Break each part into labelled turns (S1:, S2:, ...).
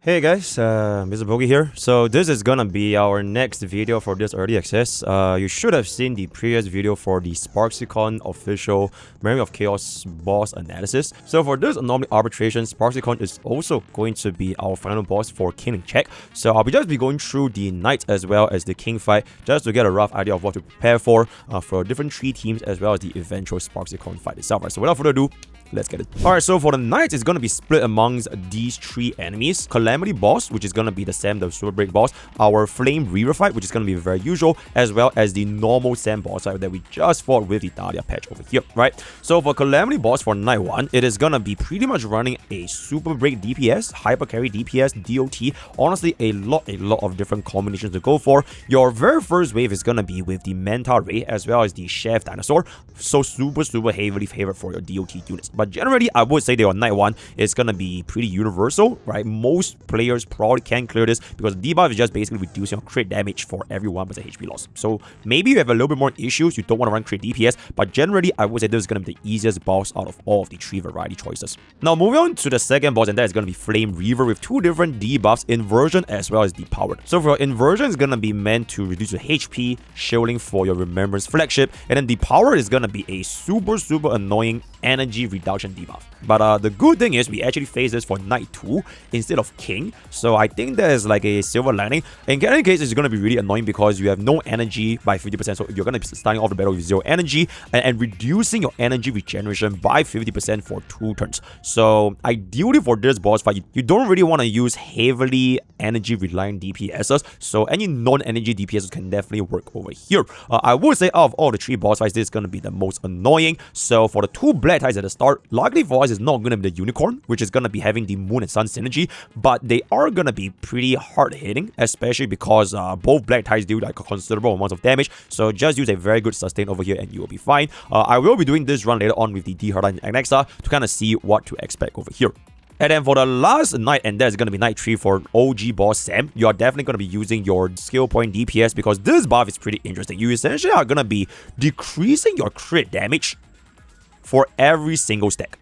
S1: Hey guys, MrPokke here. So this is gonna be our next video for this early access. You should have seen the previous video for the Sparxiecon official Memory of Chaos boss analysis. So for this Anomaly Arbitration, Sparxiecon is also going to be our final boss for King check. So I'll just be going through the Knight as well as the King fight just to get a rough idea of what to prepare for different three teams as well as the eventual Sparxiecon fight itself. Right, so without further ado, let's get it. Alright, so for the Knight, it's gonna be split amongst these three enemies. Calamity boss, which is gonna be the Sam the Super Break boss, our Flame Reaver fight, which is gonna be very usual, as well as the normal Sam boss fight that we just fought with the Dahlia patch over here, right? So for Calamity boss for Night 1, it is gonna be pretty much running a Super Break DPS, Hyper Carry DPS, DOT, honestly a lot of different combinations to go for. Your very first wave is gonna be with the Manta Ray as well as the Chef Dinosaur, so super heavily favored for your DOT units. But generally, I would say that on Night 1, it's gonna be pretty universal, right? Most players probably can clear this because the debuff is just basically reducing your crit damage for every 1% HP loss. So maybe you have a little bit more issues, you don't want to run crit DPS, but generally, I would say this is gonna be the easiest boss out of all of the three variety choices. Now, moving on to the second boss, and that is gonna be Flame Reaver with two different debuffs, Inversion as well as Depowered. So for your Inversion, it's gonna be meant to reduce your HP, shielding for your Remembrance flagship, and then Depowered is gonna be a super annoying energy reduction debuff. But the good thing is we actually face this for Knight 2 instead of King, so I think there's like a silver lining. In any case, it's going to be really annoying because you have no energy by 50%, so you're going to be starting off the battle with 0 energy and reducing your energy regeneration by 50% for 2 turns. So ideally for this boss fight, you don't really want to use heavily energy reliant DPSs, so any non-energy DPSs can definitely work over here. I would say out of all the three boss fights, this is going to be the most annoying. So for the two Black Ties at the start, luckily for us, it's not going to be the Unicorn, which is going to be having the Moon and Sun synergy, but they are going to be pretty hard hitting, especially because both Black Ties do like a considerable amount of damage. So just use a very good sustain over here and you will be fine. I will be doing this run later on with the D-Harda and Anexa to kind of see what to expect over here. And then for the last Knight, and that's going to be Knight 3 for OG boss Sam, you are definitely going to be using your skill point DPS because this buff is pretty interesting. You essentially are going to be decreasing your crit damage for every single stack.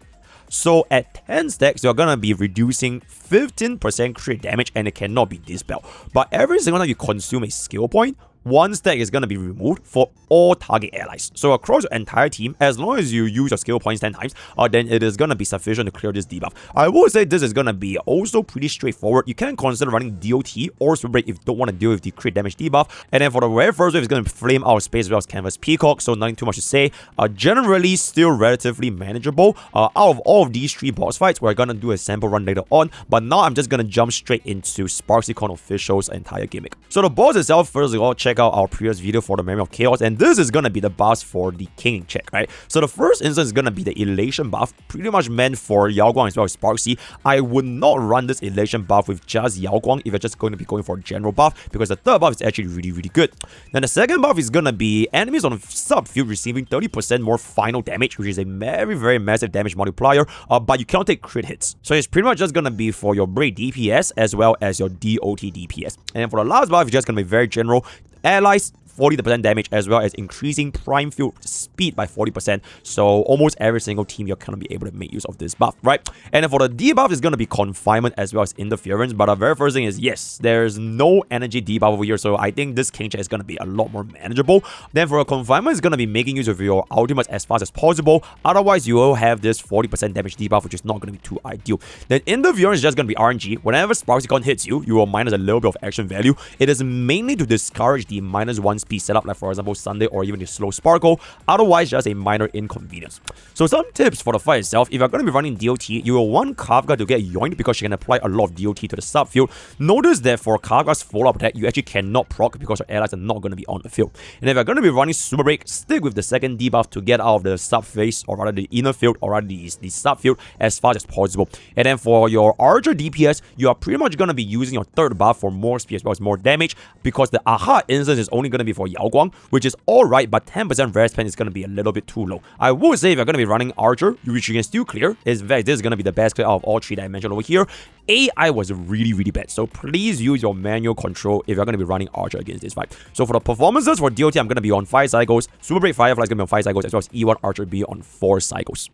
S1: So at 10 stacks, you're gonna be reducing 15% crit damage and it cannot be dispelled. But every single time you consume a skill point, 1 stack is going to be removed for all target allies. So across your entire team, as long as you use your skill points 10 times, then it is going to be sufficient to clear this debuff. I would say this is going to be also pretty straightforward. You can consider running DOT or Super Break if you don't want to deal with the crit damage debuff. And then for the very first wave, it's going to flame out space as well as Canvas Peacock, so nothing too much to say. Generally, still relatively manageable. Out of all of these three boss fights, we're going to do a sample run later on, but now I'm just going to jump straight into Sparxiecon official's entire gimmick. So the boss itself, first of all, check out our previous video for the Memory of Chaos, and this is gonna be the buff for the King check, right? So the first instance is gonna be the Elation buff, pretty much meant for Yao Guang as well as Sparxie. I would not run this Elation buff with just Yao Guang if you're just going to be going for a general buff, because the third buff is actually really good. Then the second buff is gonna be enemies on subfield receiving 30% more final damage, which is a very massive damage multiplier, but you cannot take crit hits. So it's pretty much just gonna be for your break DPS as well as your DOT DPS. And then for the last buff, it's just gonna be very general. Allies, 40% damage as well as increasing prime field speed by 40%. So almost every single team you're gonna be able to make use of this buff, right? And then for the debuff is gonna be confinement as well as interference. But the very first thing is, yes, there's no energy debuff over here, so I think this King check is gonna be a lot more manageable. Then for a confinement, it's gonna be making use of your ultimates as fast as possible. Otherwise, you will have this 40% damage debuff, which is not gonna be too ideal. Then interference is just gonna be RNG. Whenever Sparxiecon hits you, you will minus a little bit of action value. It is mainly to discourage the -1 speed setup, like for example Sunday or even the slow Sparkle. Otherwise, just a minor inconvenience. So some tips for the fight itself: if you're going to be running DOT, you will want Kafka to get yoinked because she can apply a lot of DOT to the subfield. Notice that for Kafka's follow-up attack, you actually cannot proc because your allies are not going to be on the field. And if you're going to be running Super Break, stick with the second debuff to get out of the sub phase, or rather the inner field, or rather the subfield as fast as possible. And then for your Archer DPS, you are pretty much going to be using your third buff for more speed as well as more damage, because the Aha instance is only going to be for Yao Guang, which is alright, but 10% rare spend is going to be a little bit too low. I would say if you're going to be running Archer, which you can still clear, in fact, this is going to be the best clear out of all three that I mentioned over here. AI was really bad, so please use your manual control if you're going to be running Archer against this fight. So for the performances for DOT, I'm going to be on 5 cycles, Super Break Firefly is going to be on 5 cycles, as well as E1 Archer be on 4 cycles.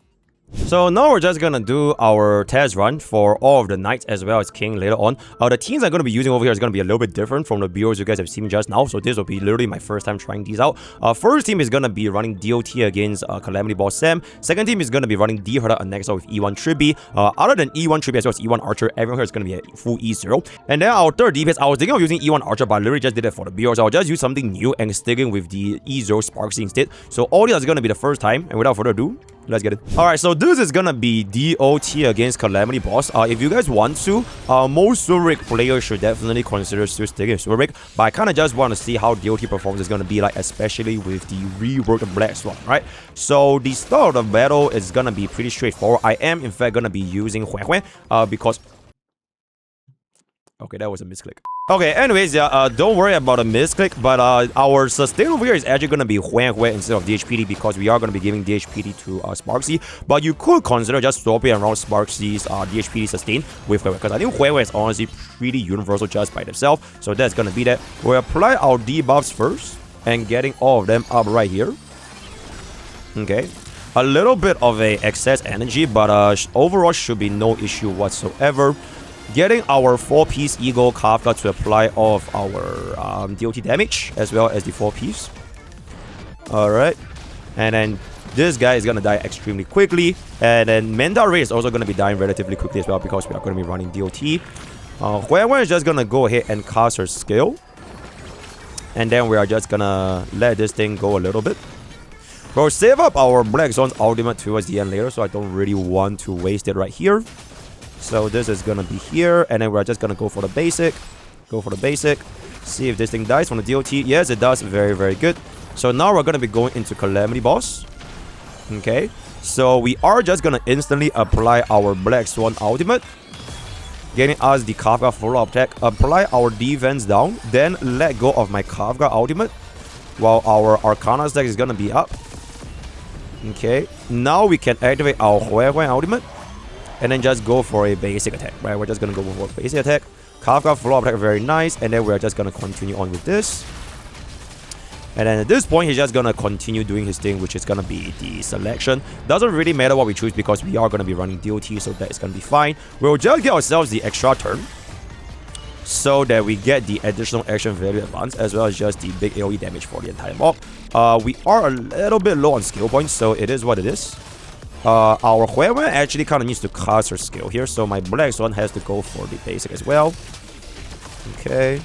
S1: So now we're just gonna do our test run for all of the knights as well as king later on. The teams I'm gonna be using over here is gonna be a little bit different from the builds you guys have seen just now. So this will be literally my first time trying these out. First team is gonna be running DOT against Calamity Boss Sam. Second team is gonna be running D Herda next with E1 Tribby. Other than E1 Tribby as well as E1 Archer, everyone here is gonna be a full E0. And then our third DPS, I was thinking of using E1 Archer, but I literally just did it for the build. So I'll just use something new and sticking with the E0 Sparxie instead. So all these is gonna be the first time, and without further ado, let's get it. Alright, so this is gonna be DOT against Calamity Boss. If you guys want to, most Surik players should definitely consider still sticking with Surik. But I kind of just want to see how DOT performance is gonna be like, especially with the reworked Black Swan, right? So the start of the battle is gonna be pretty straightforward. I am in fact gonna be using Huan because... Okay, that was a misclick. Okay, anyways, yeah, don't worry about a misclick, but our sustain over here is actually going to be Huan instead of DHPD because we are going to be giving DHPD to Sparxie. But you could consider just swapping around Sparxie's DHPD sustain with Huan because I think Huan is honestly pretty universal just by themselves. So that's going to be that. We'll apply our debuffs first and getting all of them up right here. Okay. A little bit of a excess energy, but overall should be no issue whatsoever. Getting our 4-piece Eagle Kafka to apply all of our DOT damage as well as the 4-piece. Alright. And then this guy is going to die extremely quickly. And then Menda Ray is also going to be dying relatively quickly as well because we are going to be running DOT. Huan is just going to go ahead and cast her skill. And then we are just going to let this thing go a little bit. We'll save up our Black Zone's ultimate towards the end later, so I don't really want to waste it right here. So this is gonna be here, and then we're just gonna go for the basic. Go for the basic. See if this thing dies from the DOT. Yes, it does. Very, very good. So now we're gonna be going into Calamity Boss. Okay. So we are just gonna instantly apply our Black Swan ultimate, getting us the Kafka follow-up attack. Apply our defense down, then let go of my Kafka ultimate, while our Arcana stack is gonna be up. Okay. Now we can activate our Huan ultimate. And then just go for a basic attack, right? We're just gonna go for a basic attack. Kafka follow-up attack, very nice. And then we're just gonna continue on with this. And then at this point, he's just gonna continue doing his thing, which is gonna be the selection. Doesn't really matter what we choose because we are gonna be running DOT, so that is gonna be fine. We'll just get ourselves the extra turn so that we get the additional action value advance as well as just the big AoE damage for the entire mob. We are a little bit low on skill points, so it is what it is. Our Huan actually kind of needs to cast her skill here, so my Black Swan has to go for the basic as well. Okay.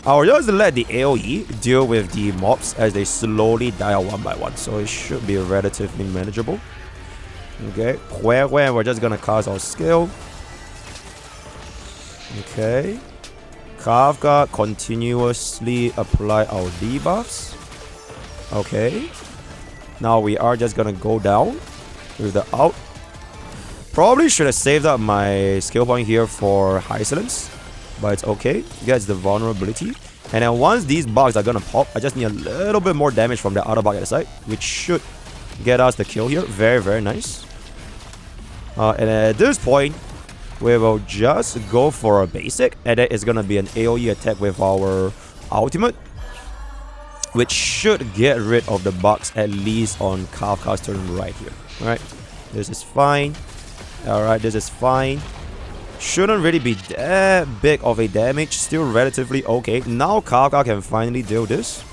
S1: I'll just let the AoE deal with the mobs as they slowly die out one by one, so it should be relatively manageable. Okay. Huan, we're just gonna cast our skill. Okay. Kafka, continuously apply our debuffs. Okay. Now we are just gonna go down with the out. Probably should have saved up my skill point here for High Silence, but it's okay. Gets the vulnerability. And then once these bugs are gonna pop, I just need a little bit more damage from the other bug at the side, which should get us the kill here. Very, very nice. And at this point, we will just go for a basic, and then it's gonna be an AoE attack with our ultimate, which should get rid of the bugs at least on Kafka's turn right here. Alright, this is fine. Alright, this is fine. Shouldn't really be that big of a damage. Still relatively okay. Now Kafka can finally deal this.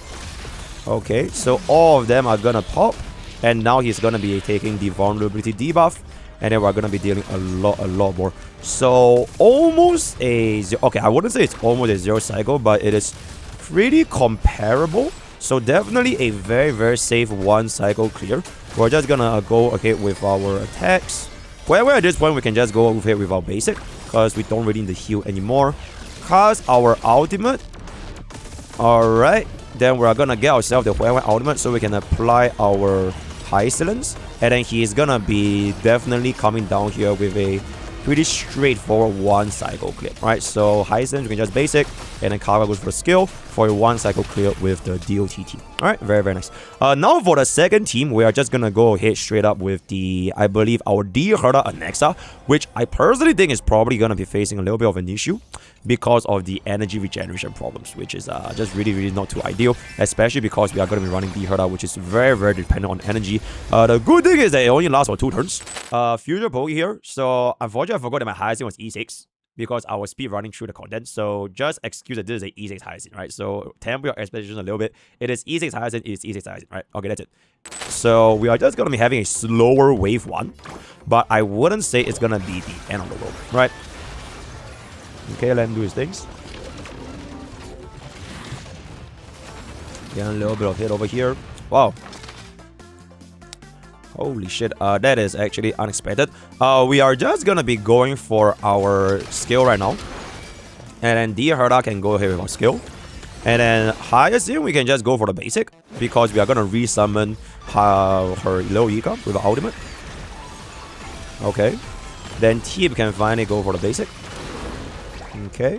S1: Okay, so all of them are gonna pop. And now he's gonna be taking the vulnerability debuff. And then we're gonna be dealing a lot more. So almost a zero. Okay, I wouldn't say it's almost a zero cycle, but it is pretty comparable. So definitely a very, very safe one cycle clear. We're just gonna go ahead with our attacks. Wherever at this point we can just go ahead with our basic, because we don't really need the heal anymore. Cast our ultimate. Alright. Then we're gonna get ourselves the Huan ultimate so we can apply our High Silence. And then he's gonna be definitely coming down here with a pretty straightforward one cycle clip. Right, so High Silence we can just basic, and then Kafka goes for the skill. for a 1 cycle clear with the DOT team. Alright, very, very nice. Now for the second team, we are just gonna go ahead straight up with the, I believe, our D Herda Anexa, which I personally think is probably gonna be facing a little bit of an issue because of the energy regeneration problems, which is just really, really not too ideal, especially because we are gonna be running D Herda, which is very, very dependent on energy. The good thing is that it only lasts for 2 turns. Future Poke here, so unfortunately I forgot that my highest was E6. Because I was speed running through the content, so just excuse that this is a E6 Hyacinth, right? So temper your expectations a little bit. It is E6 Hyacinth, it is E6 Hyacinth, right? Okay, that's it. So we are just gonna be having a slower wave 1, but I wouldn't say it's gonna be the end of the world, right? Okay, let him do his things. Get a little bit of hit over here. Wow. Holy shit, that is actually unexpected. We are just gonna be going for our skill right now. And then D Herda can go ahead with our skill. And then Hyacinth, we can just go for the basic, because we are gonna resummon her low Ika with our ultimate. Okay. Then T can finally go for the basic. Okay.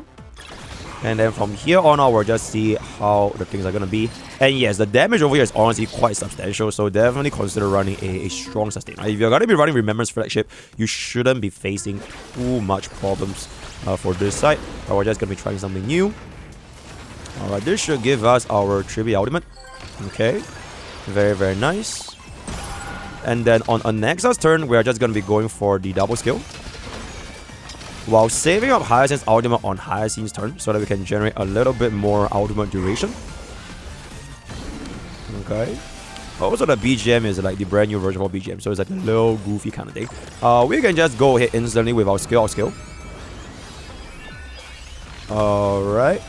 S1: And then from here on out, we'll just see how the things are gonna be. And yes, the damage over here is honestly quite substantial, so definitely consider running a strong sustain. If you're gonna be running Remembrance Flagship, you shouldn't be facing too much problems for this side. But we're just gonna be trying something new. Alright, this should give us our Tribute Ultimate. Okay. Very, very nice. And then on Anexa's turn, we are just gonna be going for the double skill, while saving up Hyacinth's ultimate on Hyacinth's turn, so that we can generate a little bit more ultimate duration. Okay. Also, the BGM is like the brand new version of BGM, so it's like a little goofy kind of thing. We can just go ahead instantly with our skill. Alright.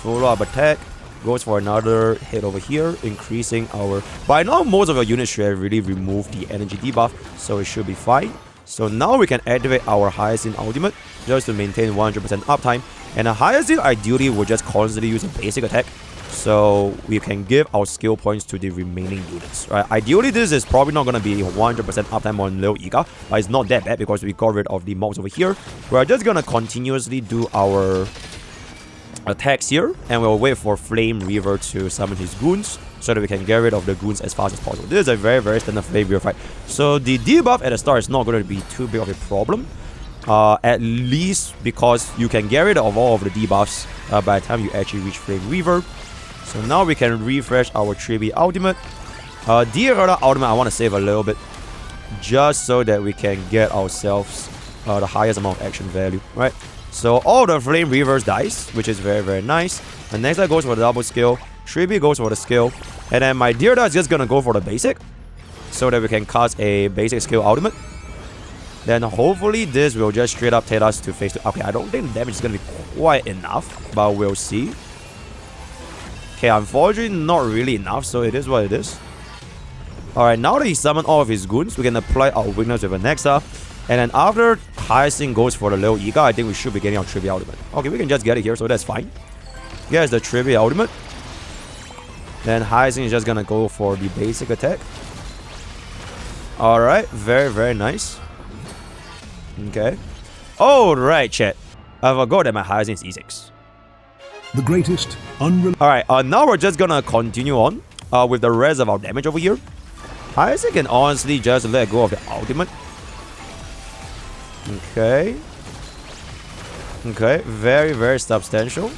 S1: Full up attack. Goes for another hit over here, increasing our... By now, most of your units should have really removed the energy debuff, so it should be fine. So now we can activate our Hyacinth ultimate just to maintain 100% uptime. And a Hyacinth ideally will just constantly use a basic attack, so we can give our skill points to the remaining units, right? Ideally, this is probably not going to be 100% uptime on Lil Ika, but it's not that bad because we got rid of the mobs over here. We're just going to continuously do our attacks here, and we'll wait for Flame Reaver to summon his goons, so that we can get rid of the goons as fast as possible. This is a very, very standard Flame Reaver fight. So the debuff at the start is not going to be too big of a problem. At least because you can get rid of all of the debuffs by the time you actually reach Flame Reaver. So now we can refresh our Tribute Ultimate. D Herda Ultimate, I want to save a little bit, just so that we can get ourselves the highest amount of action value, right? So all the Flame Reavers dies, which is very, very nice. The next guy goes for the double skill. Tribute goes for the skill. And then my Deerda is just gonna go for the basic, so that we can cast a basic skill ultimate. Then hopefully this will just straight up take us to phase 2. Okay, I don't think the damage is gonna be quite enough, but we'll see. Okay, unfortunately not really enough, so it is what it is. Alright, now that he summoned all of his goons, we can apply our weakness with Anexa. And then after Hyacinth goes for the little Ika, I think we should be getting our Tribute Ultimate. Okay, we can just get it here, so that's fine. Here's the Tribute Ultimate. Then Hyacinth is just gonna go for the basic attack. Alright, very, very nice. Okay. Alright, chat. I forgot that my Hyacinth is E6.
S2: The greatest
S1: Alright, now we're just gonna continue on with the rest of our damage over here. Hyacinth can honestly just let go of the ultimate. Okay. Okay, very, very substantial.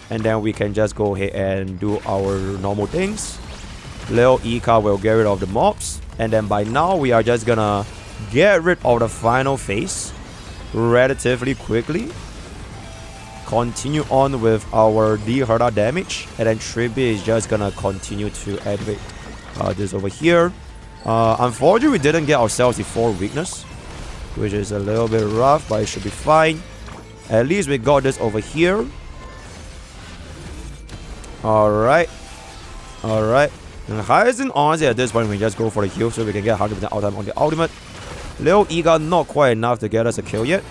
S1: And then we can just go ahead and do our normal things. Lil Ika will get rid of the mobs. And then by now, we are just gonna get rid of the final phase relatively quickly. Continue on with our D Herda damage. And then Tribute is just gonna continue to activate this over here. Unfortunately, we didn't get ourselves the 4 weakness, which is a little bit rough, but it should be fine. At least we got this over here. Alright. Alright. And Hyacinth, honestly, at this point, we just go for the heal so we can get 100% outtime on the ultimate. Lil Ika, not quite enough to get us a kill yet.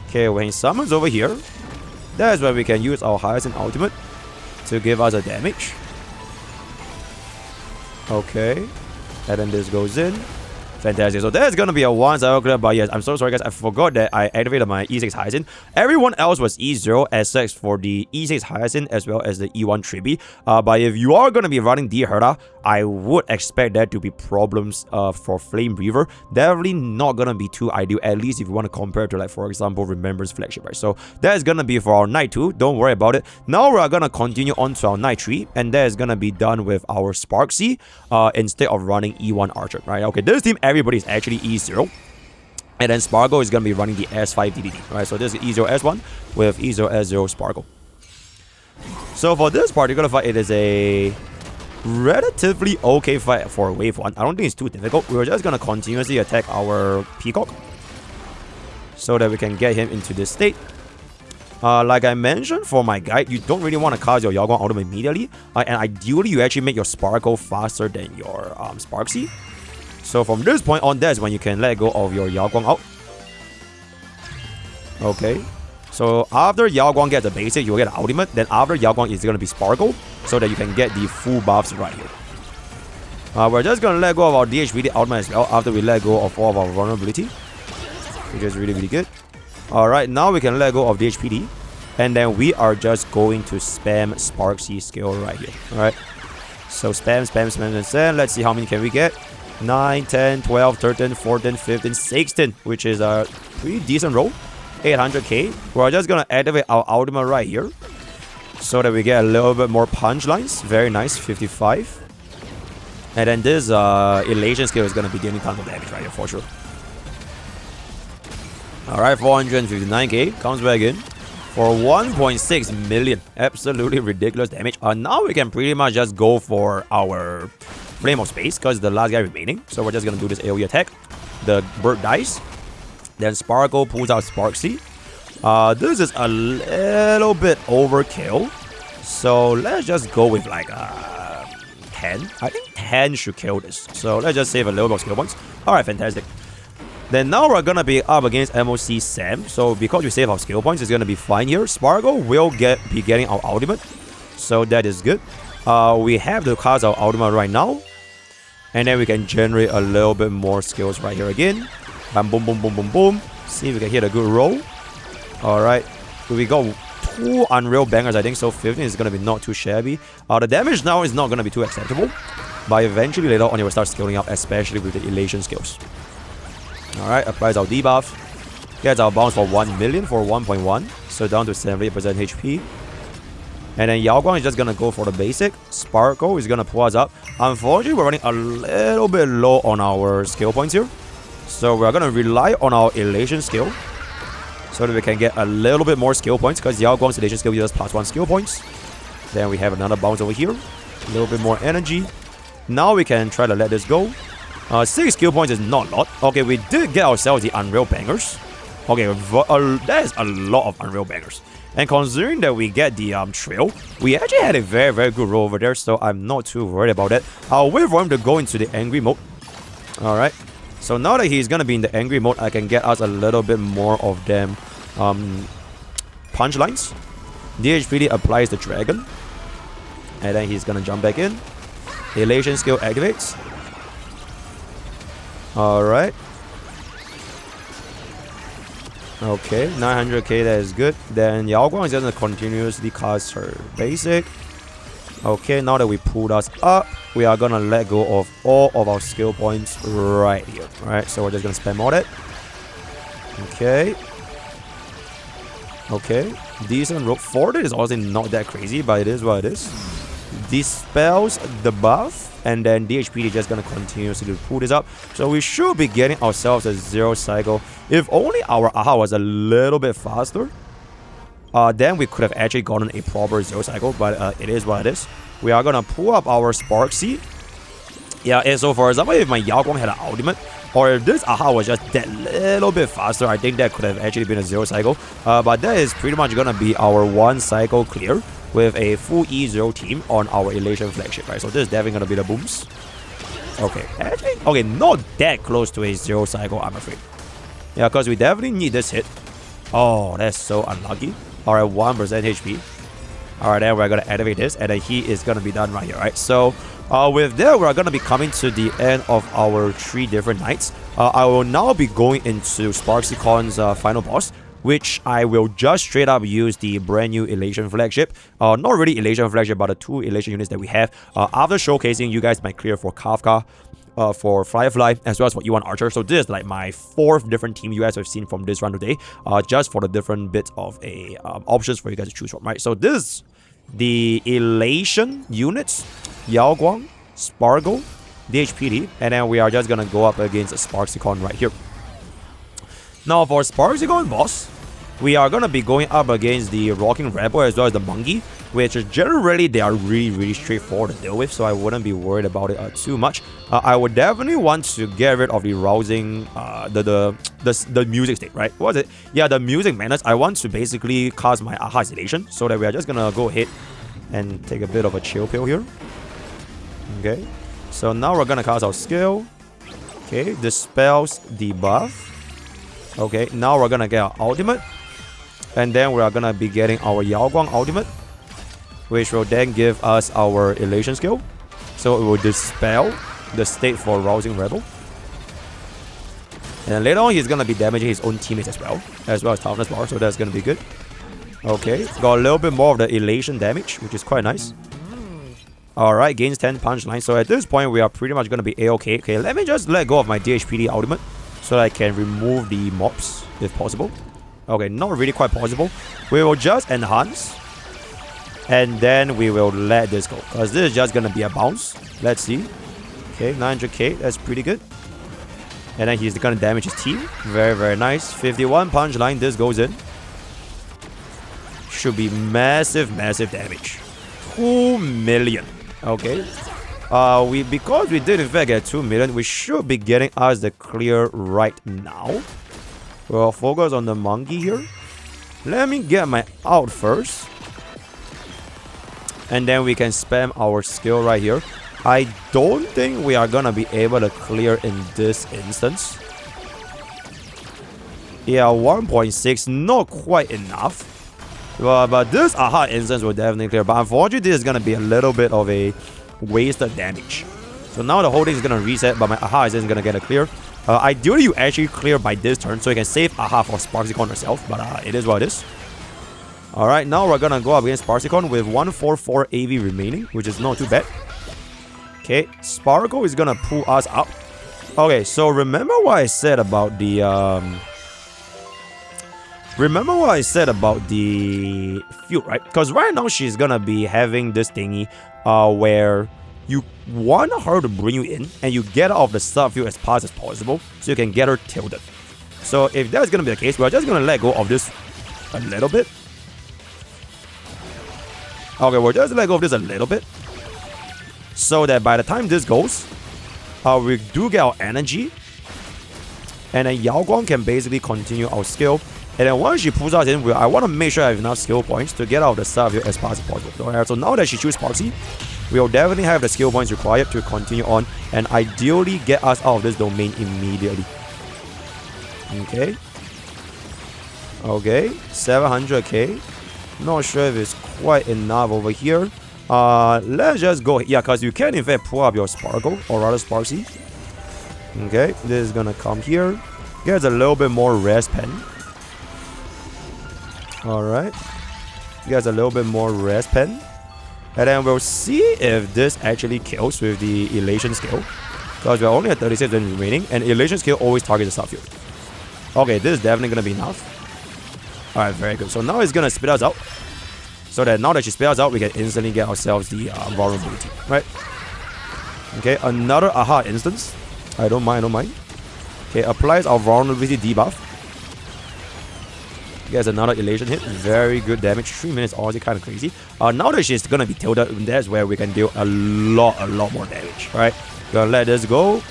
S1: Okay, when he summons over here, that's when we can use our Hyacinth ultimate to give us a damage. Okay. And then this goes in. Fantastic. So that's gonna be a 1-cycle clear, but yes, I'm so sorry guys, I forgot that I activated my E6 Hyacinth. Everyone else was E0 except for the E6 Hyacinth as well as the E1 Triby. But if you are gonna be running the Herda, I would expect there to be problems for Flame Breather. Definitely not gonna be too ideal, at least if you want to compare to, like, for example, Remembrance Flagship, right? So that's gonna be for our Night 2, don't worry about it. Now we're gonna continue on to our Night 3, and that is gonna be done with our Sparxie instead of running E1 Archer, right? Okay, this team, everybody is actually E0. And then Spargo is going to be running the S5 DDD, right? So this is E0 S1 with E0 S0 Spargo. So for this particular fight, it is a relatively okay fight for wave 1. I don't think it's too difficult. We're just going to continuously attack our Peacock so that we can get him into this state. Like I mentioned for my guide, you don't really want to cast your Yao Guang ultimate immediately. And ideally, you actually make your Spargo faster than your Sparxie. So from this point on, that's when you can let go of your Yao Guang out. Okay. So after Yao Guang gets the basic, you'll get the ultimate. Then after Yao Guang is going to be Spargo, so that you can get the full buffs right here. We're just going to let go of our DHPD ultimate as well after we let go of all of our vulnerability, which is really, really good. Alright, now we can let go of DHPD. And then we are just going to spam Sparxie skill right here. Alright. So spam, spam, spam, spam, spam. Let's see how many can we get. 9, 10, 12, 13, 14, 15, 16, which is a pretty decent roll. 800k. We're just gonna activate our ultimate right here so that we get a little bit more punch lines. Very nice, 55. And then this elation skill is gonna be dealing tons of damage right here for sure. Alright, 459k. Comes back in for 1.6 million. Absolutely ridiculous damage. Now we can pretty much just go for our Flame of Space because the last guy remaining. So we're just gonna do this AoE attack. The bird dies. Then Spargo pulls out Sparxie. This is a little bit overkill. So let's just go with like 10. I think 10 should kill this. So let's just save a little bit of skill points. Alright, fantastic. Then now we're gonna be up against MOC Sam. So because we save our skill points, it's gonna be fine here. Spargo will be getting our ultimate. So that is good. We have to cast our ultimate right now. And then we can generate a little bit more skills right here again. Bam, boom, boom, boom, boom, boom. See if we can hit a good roll. Alright. We got 2 Unreal Bangers, I think. So 15 is going to be not too shabby. The damage now is not going to be too acceptable. But eventually later on, it will start scaling up, especially with the elation skills. Alright. Applies our debuff. Gets our bounce for 1 million for 1.1. So down to 78% HP. And then Yao Guang is just going to go for the basic. Spargo is going to pull us up. Unfortunately, we're running a little bit low on our skill points here. So we're going to rely on our elation skill so that we can get a little bit more skill points because Yao Guang's elation skill gives us +1 skill points. Then we have another bounce over here. A little bit more energy. Now we can try to let this go. 6 skill points is not a lot. Okay, we did get ourselves the Unreal Bangers. Okay, that is a lot of Unreal Bangers. And considering that we get the trail, we actually had a very, very good roll over there, so I'm not too worried about that. I'll wait for him to go into the angry mode. Alright. So now that he's gonna be in the angry mode, I can get us a little bit more of them punch lines. DHPD applies the dragon. And then he's gonna jump back in. Elation skill activates. Alright. Okay, 900k, that is good. Then Yao Guang is going to continuously cast her basic. Okay, now that we pulled us up, we are going to let go of all of our skill points right here. Alright, so we're just going to spam all that. Okay. Okay, decent rope. 40 is also not that crazy, but it is what it is. Dispels the buff. And then DHPD is just going to continuously pull this up. So we should be getting ourselves a 0 cycle. If only our AHA was a little bit faster, then we could have actually gotten a proper 0 cycle. But it is what it is. We are going to pull up our Sparxie. Yeah, and so for example, if my Yao Guang had an ultimate, or if this AHA was just that little bit faster, I think that could have actually been a 0 cycle. But that is pretty much going to be our 1 cycle clear with a full E0 team on our Elation flagship, right? So this is definitely going to be the booms. Okay, actually, okay, not that close to a 0 cycle, I'm afraid. Yeah, because we definitely need this hit. Oh, that's so unlucky. Alright, 1% HP. Alright, then we're going to activate this, and then he is going to be done right here, right? So With that, we're gonna be coming to the end of our 3 different nights. I will now be going into Sparxiecon's final boss, which I will just straight up use the brand new Elation flagship. Not really Elation flagship, but the 2 Elation units that we have. After showcasing, you guys might clear for Kafka, for Firefly, as well as for E1 Archer. So this is like my 4th different team you guys have seen from this run today, just for the different bits of options for you guys to choose from, right? So this is the Elation units, Yao Guang, Spargo, DHPD, and then we are just gonna go up against Sparxiecon right here. Now for Sparxiecon boss, we are gonna be going up against the Rocking Rebel as well as the Monkey, which generally they are really straightforward to deal with, so I wouldn't be worried about it too much. I would definitely want to get rid of the rousing, the music state, right? What was it? Yeah, the music madness. I want to basically cast my Aha Isolation, so that we are just gonna go ahead and take a bit of a chill pill here. Okay, so now we're gonna cast our skill. Okay, dispels debuff. Okay, now we're gonna get our ultimate. And then we are gonna be getting our Yao Guang ultimate, which will then give us our Elation skill. So it will dispel the state for Rousing Rebel. And then later on, he's gonna be damaging his own teammates as well as Toughness bar, so that's gonna be good. Okay, got a little bit more of the Elation damage, which is quite nice. Alright, gains 10 punch line. So at this point, we are pretty much gonna be A-okay. Okay, let me just let go of my DHPD ultimate so that I can remove the mobs if possible. Okay, not really quite possible. We will just enhance. And then we will let this go, because this is just gonna be a bounce. Let's see. Okay, 900k, that's pretty good. And then he's gonna damage his team. Very nice. 51 punch line, this goes in. Should be massive damage. 2 million. Okay. Because we did in fact get 2 million, we should be getting us the clear right now. We'll focus on the monkey here. Let me get my out first. And then we can spam our skill right here. I don't think we are gonna be able to clear in this instance. Yeah, 1.6, not quite enough. But this Aha instance will definitely clear. But unfortunately, this is gonna be a little bit of a wasted damage. So now the whole thing is gonna reset, but my Aha isn't gonna get a clear. Ideally, you actually clear by this turn, so you can save Aha for Sparxiecon herself. But it is what it is. Alright, now we're gonna go up against Sparxiecon with 144 AV remaining, which is not too bad. Okay, Spargo is gonna pull us up. Okay, so remember what I said about the field, right? Because right now she's gonna be having this thingy where you want her to bring you in and you get out of the subfield as fast as possible so you can get her tilted. So if that's gonna be the case, we're just gonna let go of this a little bit. Okay, we'll just let go of this a little bit, so that by the time this goes, we do get our energy, and then Yao Guang can basically continue our skill. And then once she pulls us in, I want to make sure I have enough skill points to get out of the subfield as fast as possible. Alright, so now that she chooses Sparxie, we will definitely have the skill points required to continue on and ideally get us out of this domain immediately. Okay. Okay, 700k. Not sure if it's quite enough over here. Let's just go. Yeah, because you can in fact pull up your Spargo, or rather Sparxie. Okay, this is gonna come here. Gets a little bit more res pen. Alright. Gets a little bit more res pen. And then we'll see if this actually kills with the Elation skill. Because we're only at 36 remaining, and Elation skill always targets the subfield. Okay, this is definitely gonna be enough. Alright, very good. So now it's gonna spit us out. So that now that she spit us out, we can instantly get ourselves the vulnerability. Right? Okay, another Aha instance. I don't mind. Okay, applies our vulnerability debuff. Gets another Elation hit. Very good damage. 3 minutes already kind of crazy. Now that she's gonna be tilted, that's where we can deal a lot more damage. Alright, gonna let this go.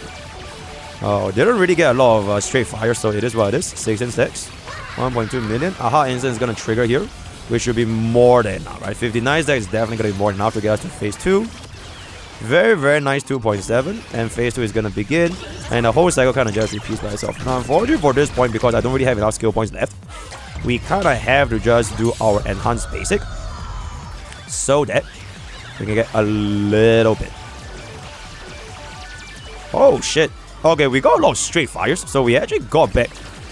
S1: Oh, didn't really get a lot of straight fire, so it is what it is. 16 stacks. 1.2 million. Aha instant is gonna trigger here, which should be more than enough, right? 59 stacks is definitely gonna be more than enough to get us to phase 2. Very nice 2.7, and phase 2 is gonna begin, and the whole cycle kind of just repeats by itself. Now, unfortunately for this point, because I don't really have enough skill points left, we kind of have to just do our enhanced basic so that we can get a little bit Oh shit. Okay, we got a lot of straight fires, so we actually got back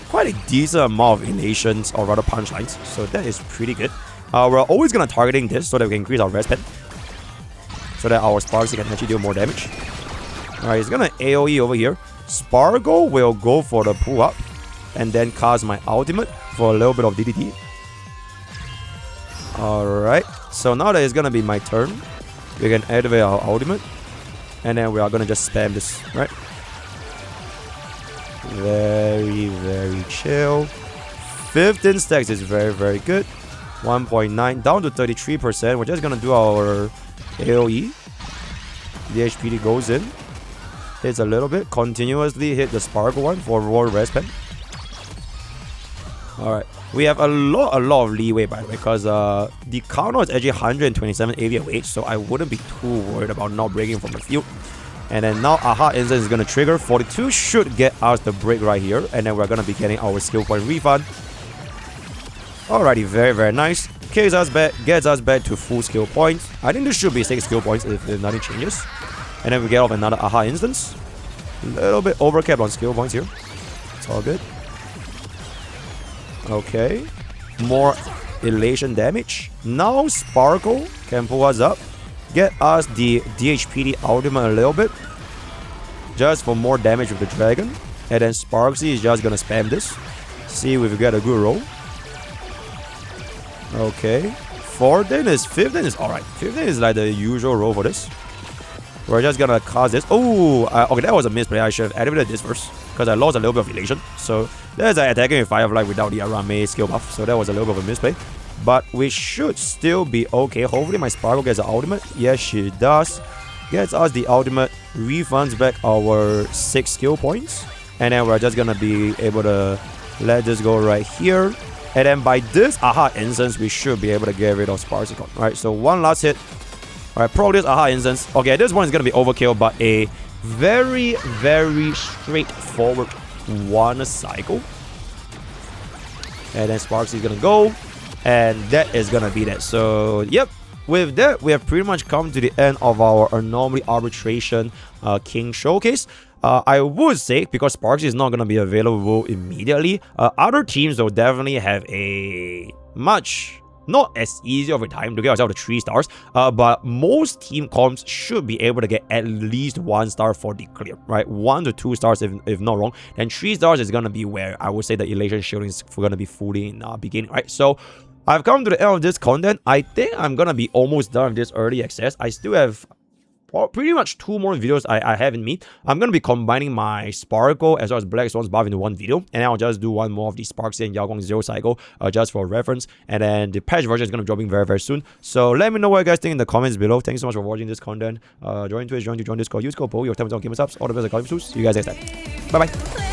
S1: quite a decent amount of elations, or rather punchlines. So that is pretty good. We're always gonna targeting this so that we can increase our res pen, so that our Sparxie can actually do more damage. Alright, he's gonna AoE over here. Spargo will go for the pull up and then cast my ultimate for a little bit of DDT. Alright, so now that it's gonna be my turn, we can activate our ultimate, and then we are gonna just spam this, right? Very, very chill. 15 stacks is very, very good. 1.9 down to 33%. We're just gonna do our AoE. The HPD goes in, hits a little bit, continuously hit the Sparkle one for raw res pen. Alright, we have a lot of leeway, by the way, because the counter is actually 127 AV so I wouldn't be too worried about not breaking from the field. And then now Aha Instance is going to trigger. 42 should get us the break right here, and then we're going to be getting our skill point refund. Alrighty, very, very nice. Gets us back to full skill points. I think this should be 6 skill points if nothing changes. And then we get off another Aha Instance. A little bit overcapped on skill points here. It's all good. Okay. More elation damage. Now Sparkle can pull us up. Get us the DHPD ultimate a little bit. Just for more damage with the dragon. And then Sparxie is just gonna spam this. See if we get a good roll. Okay. 14 is 15 is alright. 15 is like the usual roll for this. We're just gonna cast this. Oh, okay, that was a misplay. I should have activated this first, because I lost a little bit of elation. So there's an attacking with Firefly without the Arame skill buff. So that was a little bit of a misplay. But we should still be okay. Hopefully my Sparkle gets the ultimate. Yes, she does. Gets us the ultimate. Refunds back our 6 skill points. And then we're just gonna be able to let this go right here. And then by this Aha Instance, we should be able to get rid of Sparxiecon. Alright, so one last hit. Alright, probably this Aha Instance. Okay, this one is gonna be overkill, but a very, very straightforward one cycle. And then Sparxie is gonna go. And that is gonna be that. So, yep. With that, we have pretty much come to the end of our Anomaly Arbitration King Showcase. I would say, because Sparxie is not gonna be available immediately, other teams will definitely have a much... not as easy of a time to get ourselves the 3 stars, but most team comps should be able to get at least 1 star for the clear, right? 1 to 2 stars if not wrong. Then 3 stars is gonna be where I would say the elation shielding is gonna be fully in beginning, right? So I've come to the end of this content. I think I'm gonna be almost done with this early access. I still have pretty much 2 more videos I have in me. I'm going to be combining my Sparkle as well as Black Swan's buff into one video. And then I'll just do one more of the Sparxie and Yao Guang 0 cycle just for reference. And then the patch version is going to be dropping very, very soon. So let me know what you guys think in the comments below. Thanks so much for watching this content. Join Twitch, join Discord, use code POKE, or 10% on Gamer Subs. All the best at College Tools. See you guys next time. Bye-bye.